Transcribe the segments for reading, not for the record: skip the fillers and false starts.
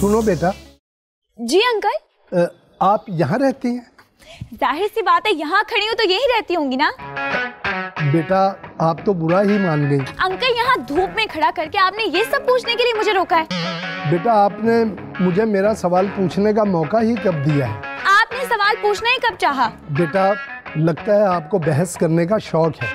सुनो बेटा। जी अंकल। आप यहाँ रहती हैं? जाहिर सी बात है, यहाँ खड़ी हूँ तो यही रहती होंगी ना। बेटा आप तो बुरा ही मान गई। अंकल यहाँ धूप में खड़ा करके आपने ये सब पूछने के लिए मुझे रोका है। बेटा आपने मुझे मेरा सवाल पूछने का मौका ही कब दिया है? आपने सवाल पूछना ही कब चाहा? बेटा लगता है आपको बहस करने का शौक है।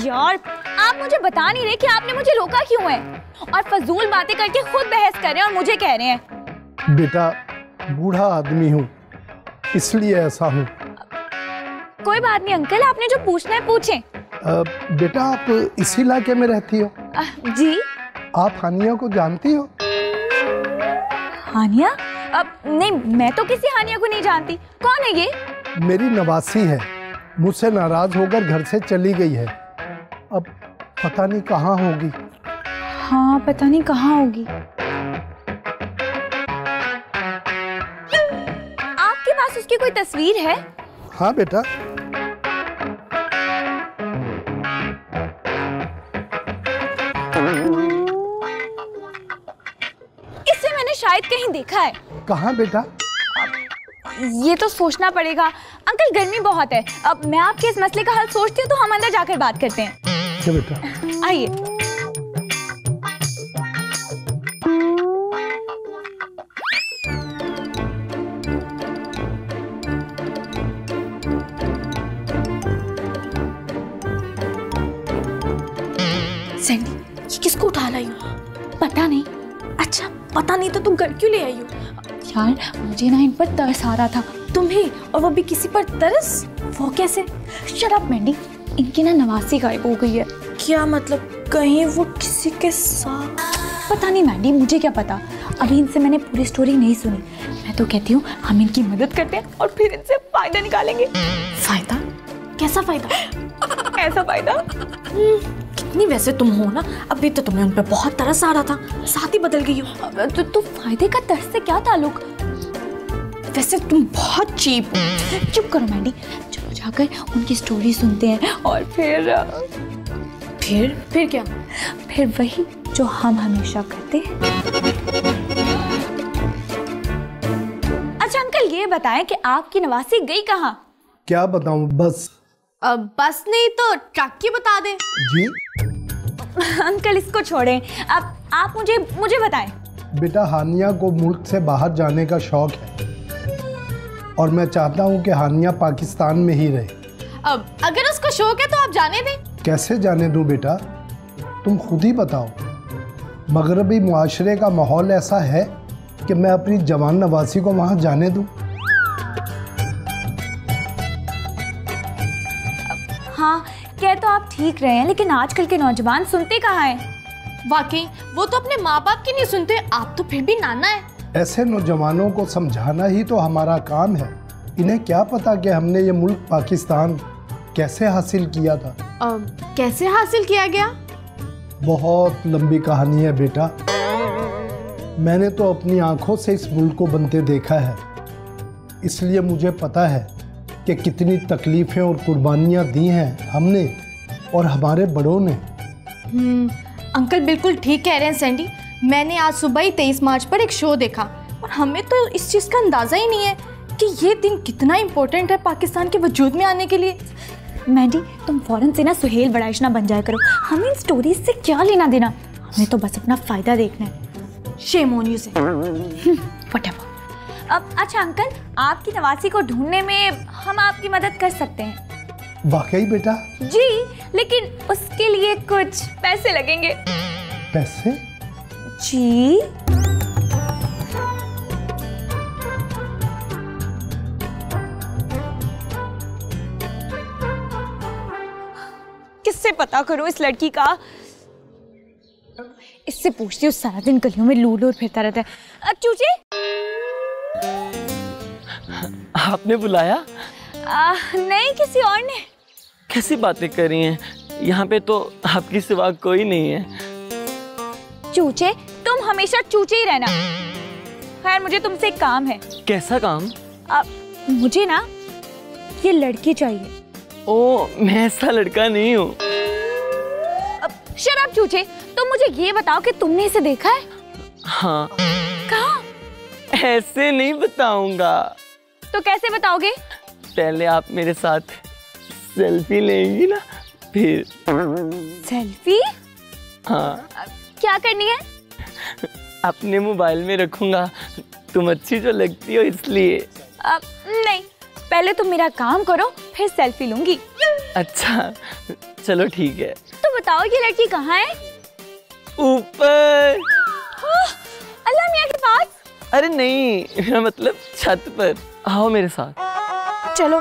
यार आप मुझे बता नहीं रहे कि आपने मुझे रोका क्यों है, और फजूल बातें करके खुद बहस कर रहे हैं और मुझे कह रहे हैं। बेटा बूढ़ा आदमी हूँ इसलिए ऐसा हूँ। कोई बात नहीं अंकल, आपने जो पूछना है पूछें। बेटा आप इसी इलाके में रहती हो? जी। आप हानिया को जानती हो? हानिया? नहीं, मैं तो किसी हानिया को नहीं जानती। कौन है ये? मेरी नवासी है, मुझसे नाराज होकर घर से चली गई है। अब पता नहीं कहाँ होगी। हाँ पता नहीं कहाँ होगी। आपके पास उसकी कोई तस्वीर है? हाँ बेटा। इसे मैंने शायद कहीं देखा है। कहाँ बेटा? ये तो सोचना पड़ेगा। अंकल गर्मी बहुत है, अब मैं आपके इस मसले का हल सोचती हूँ तो हम अंदर जाकर बात करते हैं। क्या बेटा? आइए। सैंडी, ये किसको उठा लाई हो? पता नहीं। अच्छा पता नहीं तो तुम घर क्यों ले आई हो? यार मुझे ना इन पर तरस आ रहा था। तुम्हें? और वो भी किसी पर तरस? वो कैसे? शट अप मैंडी, इनकी ना नवासी गायब हो गई है। क्या मतलब? कहीं वो किसी के साथ? पता नहीं मैंडी, मुझे क्या पता, अभी इनसे मैंने पूरी स्टोरी नहीं सुनी। मैं तो कहती हूँ हम इनकी मदद करते हैं और फिर इनसे फायदा निकालेंगे। फायदा? कैसा फायदा? ऐसा फायदा। कितनी वैसे तुम हो ना, अभी तो तुम्हें उन पे बहुत तरस आ रहा था, साथ ही बदल गई हो। तो फायदे का तरस से क्या ताल्लुक? वैसे तुम बहुत चीप हो। चुप करो मैंडी, चलो जाकर उनकी स्टोरी सुनते हैं और फिर क्या? फिर वही जो हम हमेशा करते हैं। अच्छा अंकल ये बताएं कि आपकी नवासी गई कहाँ? क्या बताऊं, बस। बस नहीं तो ट्रक की बता दे। जी अंकल इसको छोड़ें, अब आप मुझे बताएं। बेटा हानिया को मुल्क से बाहर जाने का शौक है और मैं चाहता हूं कि हानिया पाकिस्तान में ही रहे। अब अगर उसको शौक है तो आप जाने दें। कैसे जाने दूं बेटा, तुम खुद ही बताओ। मगरबी मुआशरे का माहौल ऐसा है कि मैं अपनी जवान नवासी को वहां जाने दूं? हाँ कह तो आप ठीक रहे हैं, लेकिन आजकल के नौजवान सुनते कहाँ हैं? वाकई वो तो अपने माँ बाप की नहीं सुनते, आप तो फिर भी नाना है। ऐसे नौजवानों को समझाना ही तो हमारा काम है। इन्हें क्या पता कि हमने ये मुल्क पाकिस्तान कैसे हासिल किया था। कैसे हासिल किया गया? बहुत लंबी कहानी है बेटा। मैंने तो अपनी आंखों से इस मुल्क को बनते देखा है, इसलिए मुझे पता है कि कितनी तकलीफ़ें और कुर्बानियाँ दी हैं हमने और हमारे बड़ों ने। अंकल बिल्कुल ठीक कह रहे हैं सैंडी। मैंने आज सुबह ही 23 मार्च पर एक शो देखा और हमें तो इस चीज़ का अंदाज़ा ही नहीं है कि ये दिन कितना इम्पोर्टेंट है पाकिस्तान के वजूद में आने के लिए। मैंडी तुम फौरन से ना सुहेल बड़ाइशना बन जाया करो, हमें इन स्टोरीज से क्या लेना देना, हमें तो बस अपना फ़ायदा देखना है। शेम ऑन यू से। व्हाटएवर। अब अच्छा अंकल, आपकी नवासी को ढूंढने में हम आपकी मदद कर सकते हैं। वाकई बेटा? जी, लेकिन उसके लिए कुछ पैसे लगेंगे। पैसे? जी। किससे पता करूं इस लड़की का? इससे पूछती हूँ, सारा दिन गलियों में लूट लूट फिरता रहता है। चूचे? आपने बुलाया? नहीं, किसी और ने। कैसी बातें कर रही हैं? यहाँ पे तो आपकी सिवा कोई नहीं है। चूचे, तुम हमेशा चूचे ही रहना। खैर मुझे तुमसे एक काम है। कैसा काम? मुझे ना ये लड़की चाहिए। ओ, मैं ऐसा लड़का नहीं हूँ। शराब चूचे, तुम मुझे ये बताओ कि तुमने इसे देखा है? हाँ। कहाँ? ऐसे नहीं बताऊंगा। तो कैसे बताओगे? पहले आप मेरे साथ सेल्फी लेंगी ना, फिर। सेल्फी? हाँ। क्या करनी है? अपने मोबाइल में रखूंगा, तुम अच्छी जो लगती हो इसलिए। नहीं, पहले तुम मेरा काम करो, फिर सेल्फी लूंगी। अच्छा चलो ठीक है। तो बताओ ये लड़की कहाँ है? ऊपर। अल्लाह मियाँ के पास? अरे नहीं, मेरा मतलब छत पर। आओ मेरे साथ। चलो।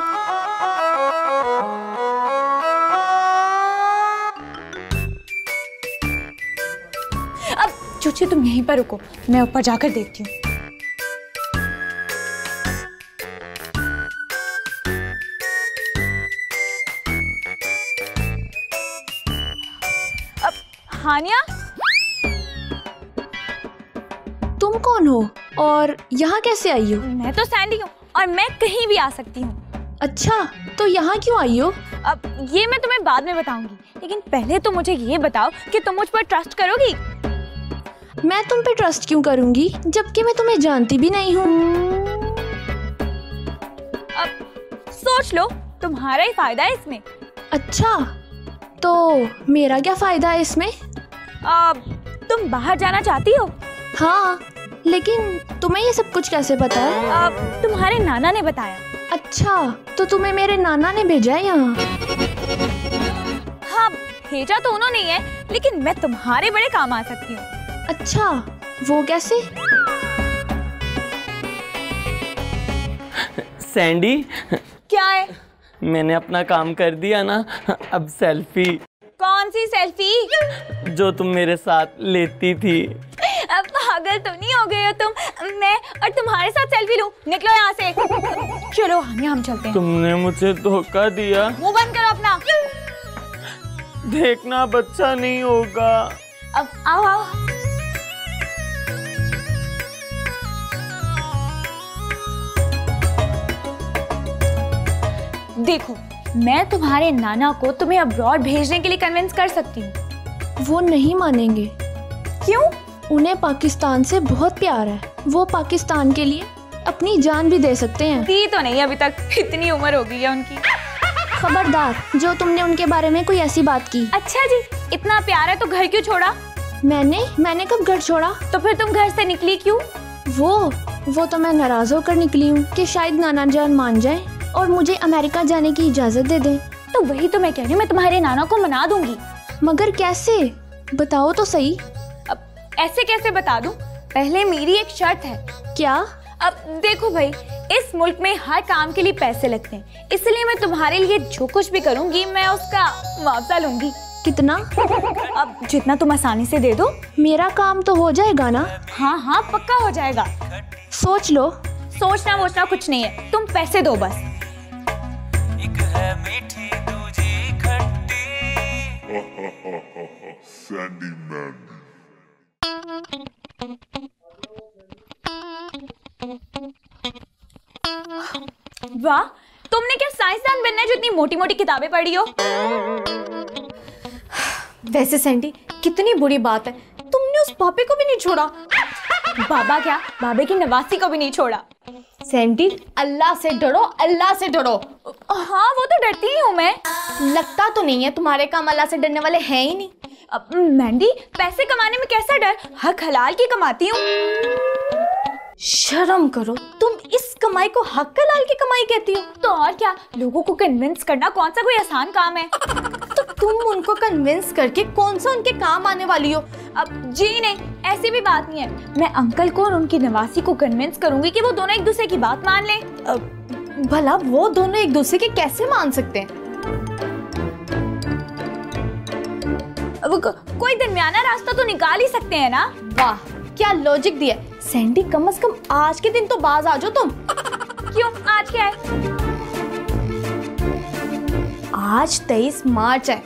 अब चूची तुम यहीं पर रुको, मैं ऊपर जाकर देखती हूँ। अब हानिया, तुम कौन हो और यहाँ कैसे आई हो? मैं तो सैंडी हूँ और मैं कहीं भी आ सकती हूँ। अच्छा, तो यहाँ क्यों आई हो? अब ये मैं तुम्हें बाद में बताऊंगी, लेकिन पहले तो मुझे ये बताओ कि तुम मुझ पर ट्रस्ट करोगी? मैं तुम पे ट्रस्ट क्यों करूंगी, जबकि मैं तुम्हें जानती भी नहीं हूँ। अब सोच लो, तुम्हारा ही फायदा है इसमें। अच्छा, तो मेरा क्या फायदा है इसमें? अब तुम बाहर जाना चाहती हो? हाँ, लेकिन तुम्हें ये सब कुछ कैसे पता है? अब तुम्हारे नाना ने बताया। अच्छा, तो तुम्हें मेरे नाना ने भेजा है यहाँ? हाँ, भेजा तो उन्होंने ही है, लेकिन मैं तुम्हारे बड़े काम आ सकती हूँ। अच्छा, वो कैसे? सैंडी, क्या है? मैंने अपना काम कर दिया ना, अब सेल्फी। कौन सी सेल्फी? जो तुम मेरे साथ लेती थी। अब पागल तो नहीं हो गए हो तुम? मैं और तुम्हारे साथ सेल्फी लूं? निकलो यहाँ से। चलो हम चलते हैं। तुमने मुझे धोखा दिया। मुंह बंद करो अपना। देखना बच्चा नहीं होगा। अब आओ आओ। देखो, मैं तुम्हारे नाना को तुम्हें अब्रॉड भेजने के लिए कन्विंस कर सकती हूँ। वो नहीं मानेंगे। क्यों? उन्हें पाकिस्तान से बहुत प्यार है, वो पाकिस्तान के लिए अपनी जान भी दे सकते हैं। दी तो नहीं अभी तक, इतनी उम्र हो गई है उनकी। खबरदार, जो तुमने उनके बारे में कोई ऐसी बात की। अच्छा जी, इतना प्यार है तो घर क्यों छोड़ा? मैंने कब घर छोड़ा? तो फिर तुम घर से निकली क्यों? वो तो मैं नाराज होकर निकली हूँ कि शायद नाना जान मान जाए और मुझे अमेरिका जाने की इजाजत दे दें। तो वही तो मैं कह रही हूँ, मैं तुम्हारे नाना को मना दूंगी। मगर कैसे, बताओ तो सही। अब ऐसे कैसे बता दूं? पहले मेरी एक शर्त है। क्या? अब देखो भाई, इस मुल्क में हर काम के लिए पैसे लगते हैं, इसलिए मैं तुम्हारे लिए जो कुछ भी करूंगी मैं उसका मुआवजा लूंगी। कितना? अब जितना तुम आसानी से दे दो। मेरा काम तो हो जाएगा ना? हाँ, पक्का हो जाएगा। सोच लो। सोचना वोचना कुछ नहीं है, तुम पैसे दो बस। एक है मीठी दूजी खट्टी। Sandy Mandy. वाह, तुमने क्या साइंसदान बनना है जो इतनी मोटी मोटी किताबें पढ़ी हो? वैसे सैंडी, कितनी बुरी बात है, तुमने उस बाबे को भी नहीं छोड़ा। बाबा क्या, बाबे की नवासी को भी नहीं छोड़ा। सैंडी, अल्लाह से डरो, अल्लाह से डरो। हाँ, वो तो डरती ही हूँ मैं। लगता तो नहीं है, तुम्हारे काम अल्लाह से डरने वाले हैं ही नहीं। अब मैंडी, पैसे कमाने में कैसा डर, हक हलाल की कमाती हूँ। शर्म करो, तुम इस कमाई को हक हलाल की कमाई कहती हो? तो और क्या, लोगों को कन्विंस करना कौन सा कोई आसान काम है? तो तुम उनको कन्विंस करके कौन सा उनके काम आने वाली हो? अब जी नहीं, ऐसी भी बात नहीं है। मैं अंकल को और उनकी नवासी को कन्विंस करूंगी कि वो दोनों एक दूसरे की बात मान लें। भला वो दोनों एक दूसरे के कैसे मान सकते हैं? अब कोई दरमियाना रास्ता तो निकाल ही सकते हैं ना। वाह, क्या लॉजिक दिया सैंडी। कम से कम आज के दिन तो बाज आ जाओ तुम। क्यों, आज क्या है? आज 23 मार्च है।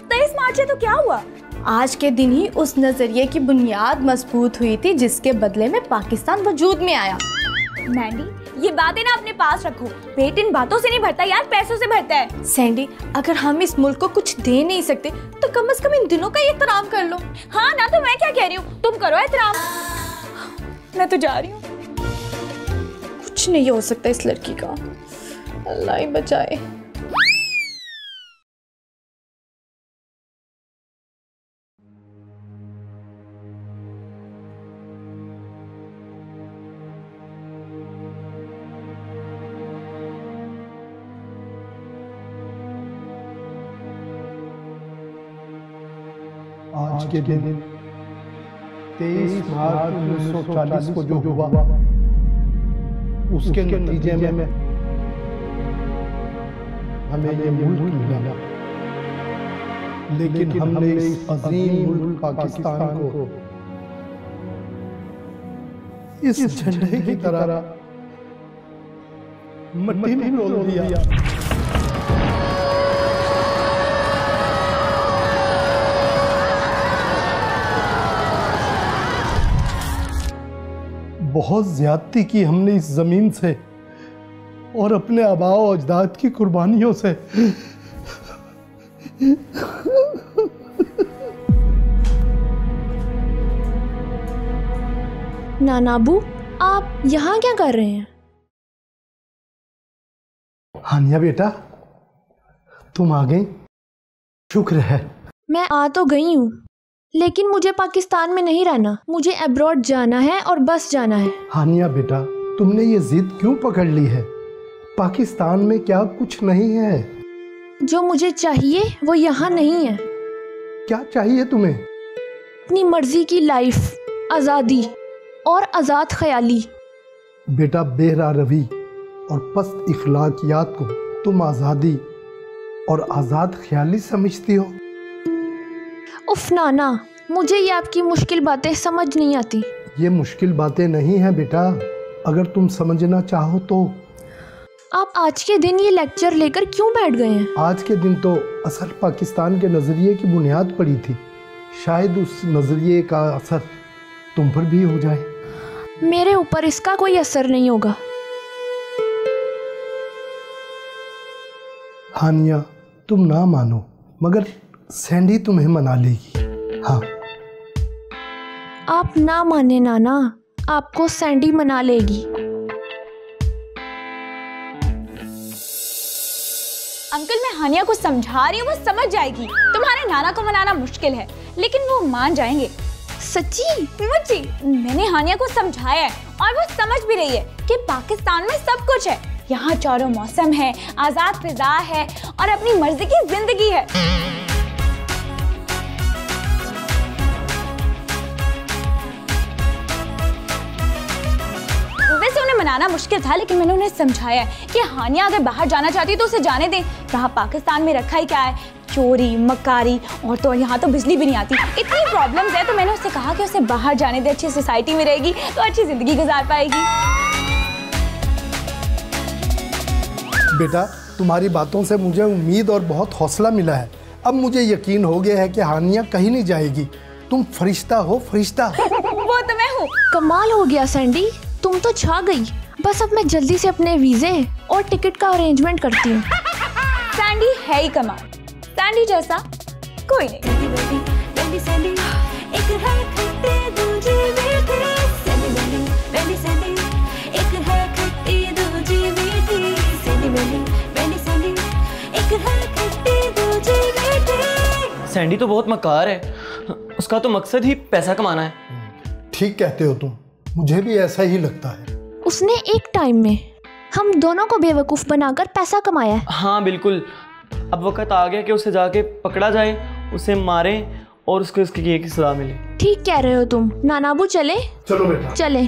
23 मार्च है तो क्या हुआ? आज के दिन ही उस नजरिए की बुनियाद मजबूत हुई थी जिसके बदले में पाकिस्तान वजूद में आया। मैंडी, ये बातें ना अपने पास रखो, पेट इन बातों से नहीं भरता यार, पैसों से भरता है। सैंडी, अगर हम इस मुल्क को कुछ दे नहीं सकते तो कम से कम इन दिनों का एहतराम कर लो। हाँ ना, तो मैं क्या कह रही हूँ, तुम करो एहतराम। मैं तो जा रही हूँ। कुछ नहीं हो सकता इस लड़की का। अल्लाह ही बचाए। आज के दिन 23 मार्च 1940 को जो हुआ उसके नतीजे में हमें ये मुल्क मिला, लेकिन हमने इस अजीम मुल्क पाकिस्तान को इस झंडे की तरह मिट्टी में रोल दिया। बहुत ज्यादती की हमने इस जमीन से और अपने आबाओ अजदाद की कुर्बानियों से। नानाबू, आप यहाँ क्या कर रहे हैं? हानिया बेटा, तुम आ गई, शुक्र है। मैं आ तो गई हूँ, लेकिन मुझे पाकिस्तान में नहीं रहना, मुझे अब्रॉड जाना है और बस जाना है। हानिया बेटा, तुमने ये जिद क्यों पकड़ ली है? पाकिस्तान में क्या कुछ नहीं है? जो मुझे चाहिए वो यहाँ नहीं है। क्या चाहिए तुम्हें? अपनी मर्जी की लाइफ, आज़ादी और आज़ाद ख्याली। बेटा, बेहरा रवि और पस्त इखलाकियात को तुम आज़ादी और आज़ाद ख्याली समझती हो? उफ नाना, मुझे ये आपकी मुश्किल बातें समझ नहीं आती। ये मुश्किल बातें नहीं हैं बेटा, अगर तुम समझना चाहो तो। आप आज के दिन ये लेक्चर लेकर क्यों बैठ गए हैं? आज के दिन तो असल पाकिस्तान के नज़रिए की बुनियाद पड़ी थी, शायद उस नज़रिए का असर तुम पर भी हो जाए। मेरे ऊपर इसका कोई असर नहीं होगा। हानिया, तुम ना मानो, मगर सैंडी तुम्हें मना लेगी। हाँ, आप ना माने नाना, आपको सैंडी मना लेगी। अंकल, मैं हानिया को समझा रही हूँ, वो समझ जाएगी। तुम्हारे नाना को मनाना मुश्किल है, लेकिन वो मान जाएंगे। सच्ची? मुझे मैंने हानिया को समझाया है और वो समझ भी रही है कि पाकिस्तान में सब कुछ है। यहाँ चारों मौसम है, आजाद फिजा है और अपनी मर्जी की जिंदगी है। वैसे उन्हें मनाना मुश्किल था, लेकिन मैंने उन्हें समझाया कि हानिया अगर बाहर जाना चाहती है तो उसे जाने दें। यहाँ पाकिस्तान में रखा ही क्या है, चोरी मक्कारी, और तो यहाँ तो बिजली भी नहीं आती, इतनी प्रॉब्लम्स है। तो मैंने उससे कहा कि उसे बाहर जाने दे, अच्छी सोसाइटी में रहेगी तो अच्छी जिंदगी गुजार पाएगी। बेटा, तुम्हारी बातों से मुझे उम्मीद और बहुत हौसला मिला है। अब मुझे यकीन हो गया है कि हानिया कहीं नहीं जाएगी। तुम फरिश्ता हो, फरिश्ता। वो तो मैं हूँ। कमाल हो गया सैंडी, तुम तो छा गई। बस अब मैं जल्दी से अपने वीजे और टिकट का अरेंजमेंट करती हूँ। सैंडी है ही कमाल, सैंडी जैसा कोई नहीं। सैंडी तो बहुत मक्कार है, उसका तो मकसद ही पैसा कमाना है। ठीक कहते हो तुम, मुझे भी ऐसा ही लगता है। उसने एक टाइम में हम दोनों को बेवकूफ़ बनाकर पैसा कमाया है। हाँ बिल्कुल, अब वक्त आ गया कि उसे जाके पकड़ा जाए, उसे मारें और उसको इसके किए की सजा मिले। ठीक कह रहे हो तुम। नानाबू चले? चलो बेटा, चले।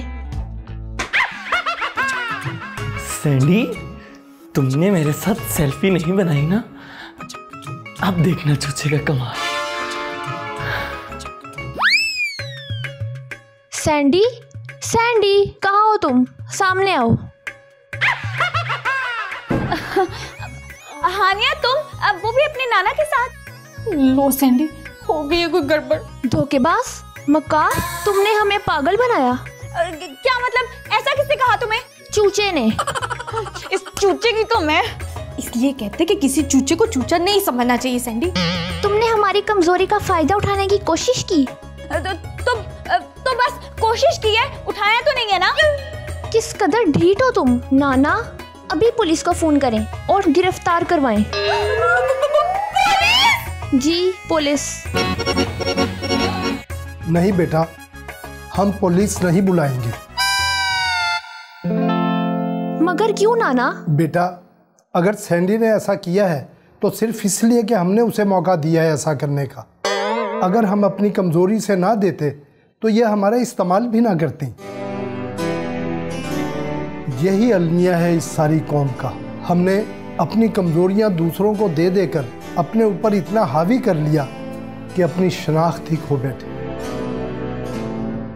सैंडी, तुमने मेरे साथ सेल्फी नहीं बनाई ना? अब देखना चूचे का कमाल। सैंडी, सैंडी, कहाँ हो तुम? सामने आओ। हानिया, तुम अब वो भी अपने नाना के साथ? लो सैंडी, हो गई है कोई गड़बड़। धोखेबाज, मक्कार, तुमने हमें पागल बनाया। क्या मतलब? ऐसा किसने कहा तुम्हें? चूचे ने। इस चूचे की तो मैं। इसलिए कहते कि किसी चूचे को चूचा नहीं समझना चाहिए सैंडी। तुमने हमारी कमजोरी का फायदा उठाने की कोशिश की। तो बस कोशिश की है, उठाया तो नहीं है ना? किस कदर ढीठ हो तुम। नाना अभी पुलिस को फोन करें और गिरफ्तार करवाएं। जी पुलिस। नहीं बेटा, हम पुलिस नहीं बुलाएंगे। मगर क्यों नाना? बेटा, अगर सैंडी ने ऐसा किया है तो सिर्फ इसलिए कि हमने उसे मौका दिया है ऐसा करने का। अगर हम अपनी कमजोरी से ना देते तो यह हमारा इस्तेमाल भी ना करती। यही अलमिया है इस सारी कौम का। हमने अपनी कमजोरियां दूसरों को दे देकर अपने ऊपर इतना हावी कर लिया कि अपनी शनाख्त ही खो बैठे।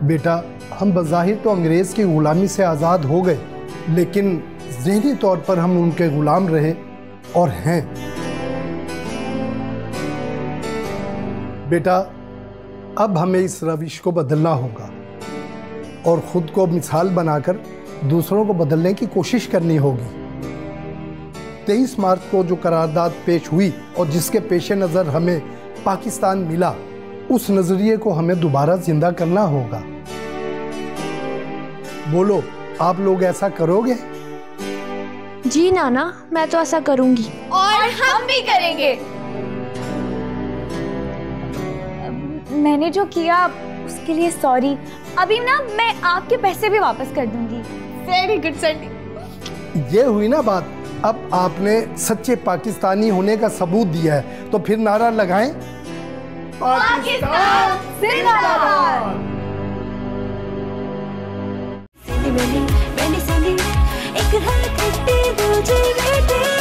बेटा, हम बज़ाहिर तो अंग्रेज़ की ग़ुलामी से आज़ाद हो गए, लेकिन ज़हनी तौर पर हम उनके ग़ुलाम रहे और हैं। बेटा, अब हमें इस रविश को बदलना होगा और ख़ुद को मिसाल बनाकर दूसरों को बदलने की कोशिश करनी होगी। 23 मार्च को जो करारदाद पेश हुई और जिसके पेश नज़र हमें पाकिस्तान मिला, उस नज़रिए को हमें दोबारा जिंदा करना होगा। बोलो, आप लोग ऐसा करोगे? जी नाना, मैं तो ऐसा करूंगी। और हम भी करेंगे। मैंने जो किया उसके लिए सॉरी। अभी ना मैं आपके पैसे भी वापस कर दूंगी। Very good Sandy. ये हुई ना बात। अब आपने सच्चे पाकिस्तानी होने का सबूत दिया है, तो फिर नारा लगाएं, पाकिस्तान जिंदाबाद। एक है खट्टी दूजी मीठी।